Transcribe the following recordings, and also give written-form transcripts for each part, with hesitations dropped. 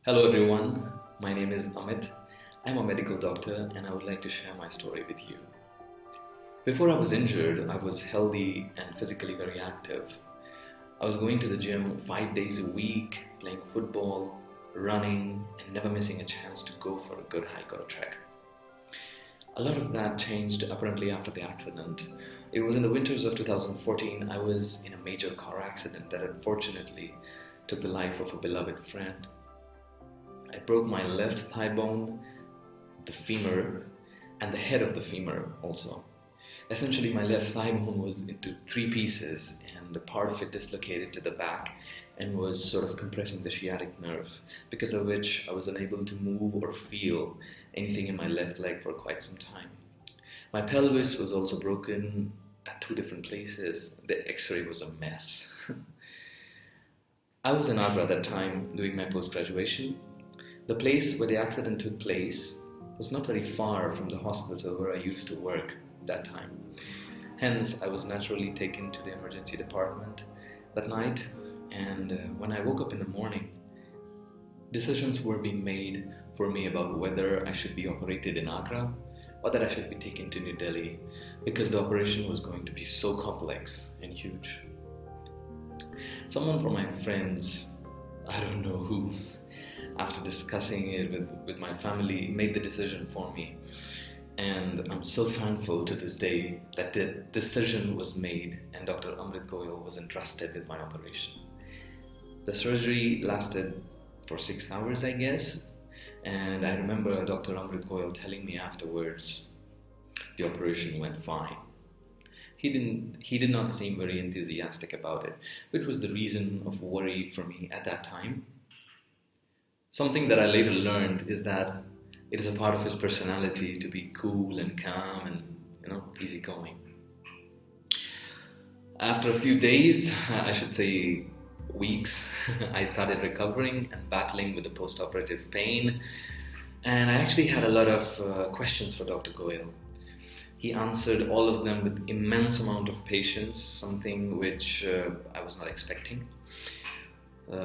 Hello everyone, my name is Amit. I'm a medical doctor and I would like to share my story with you. Before I was injured, I was healthy and physically very active. I was going to the gym 5 days a week, playing football, running, and never missing a chance to go for a good hike or a trek. A lot of that changed apparently after the accident. It was in the winters of 2014. I was in a major car accident that unfortunately took the life of a beloved friend. I broke my left thigh bone, the femur, and the head of the femur also. Essentially, my left thigh bone was into three pieces, and a part of it dislocated to the back and was sort of compressing the sciatic nerve, because of which I was unable to move or feel anything in my left leg for quite some time. My pelvis was also broken at two different places. The x-ray was a mess. I was in Agra at that time doing my post-graduation. The place where the accident took place was not very far from the hospital where I used to work at that time. Hence, I was naturally taken to the emergency department that night, and when I woke up in the morning, decisions were being made for me about whether I should be operated in Agra or that I should be taken to New Delhi, because the operation was going to be so complex and huge. Someone from my friends, I don't know who, after discussing it with my family, made the decision for me. And I'm so thankful to this day that the decision was made and Dr. Amit Mehto was entrusted with my operation. The surgery lasted for 6 hours, I guess. And I remember Dr. Amit Mehto telling me afterwards, the operation went fine. He did not seem very enthusiastic about it, which was the reason of worry for me at that time. Something that I later learned is that it is a part of his personality to be cool and calm and, easygoing. After a few days, I should say weeks, I started recovering and battling with the post-operative pain. And I actually had a lot of questions for Dr. Goyal. He answered all of them with immense amount of patience, something which I was not expecting.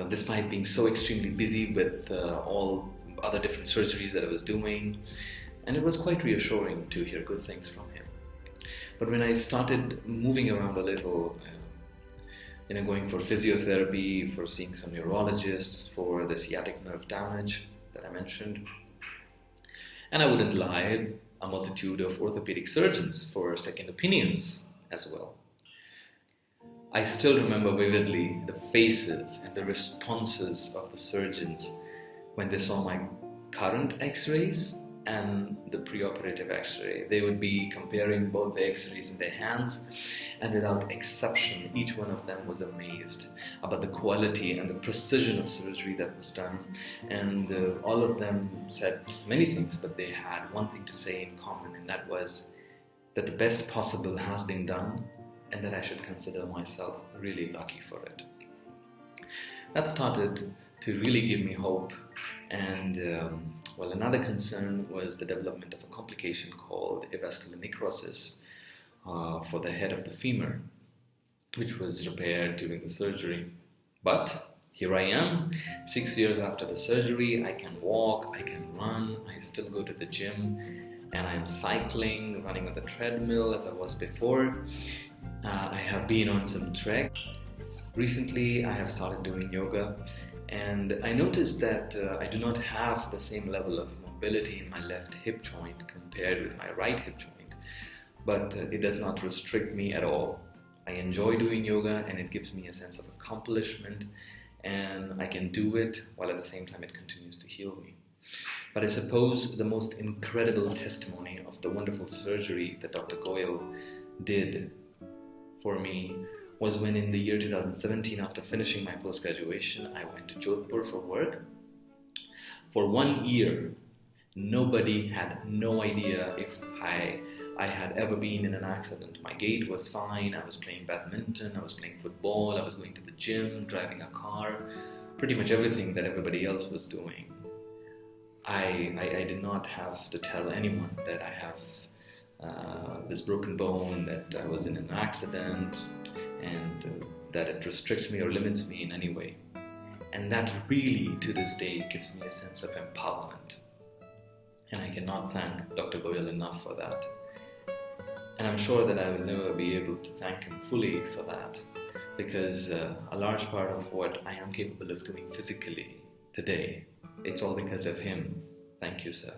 Despite being so extremely busy with all other different surgeries that I was doing, and it was quite reassuring to hear good things from him. But when I started moving around a little, going for physiotherapy, for seeing some neurologists for the sciatic nerve damage that I mentioned, and I wouldn't lie, a multitude of orthopedic surgeons for second opinions as well. I still remember vividly the faces and the responses of the surgeons when they saw my current x-rays and the preoperative x-ray. They would be comparing both the x-rays in their hands, and without exception, each one of them was amazed about the quality and the precision of surgery that was done. And all of them said many things, but they had one thing to say in common, and that was that the best possible has been done, and that I should consider myself really lucky for it. That started to really give me hope. And another concern was the development of a complication called avascular necrosis for the head of the femur, which was repaired during the surgery. But here I am, 6 years after the surgery. I can walk, I can run, I still go to the gym, and I'm cycling, running on the treadmill as I was before. I have been on some trek. Recently, I have started doing yoga, and I noticed that I do not have the same level of mobility in my left hip joint compared with my right hip joint, but it does not restrict me at all. I enjoy doing yoga, and it gives me a sense of accomplishment, and I can do it while at the same time it continues to heal me. But I suppose the most incredible testimony of the wonderful surgery that Dr. Goyal did for me was when in the year 2017, after finishing my post-graduation, I went to Jodhpur for work. For 1 year, nobody had no idea if I had ever been in an accident. My gait was fine, I was playing badminton, I was playing football, I was going to the gym, driving a car, pretty much everything that everybody else was doing. I did not have to tell anyone that I have this broken bone, that I was in an accident, and that it restricts me or limits me in any way. And that really, to this day, gives me a sense of empowerment. And I cannot thank Dr. Goyal enough for that. And I'm sure that I will never be able to thank him fully for that, because a large part of what I am capable of doing physically today, it's all because of him. Thank you, sir.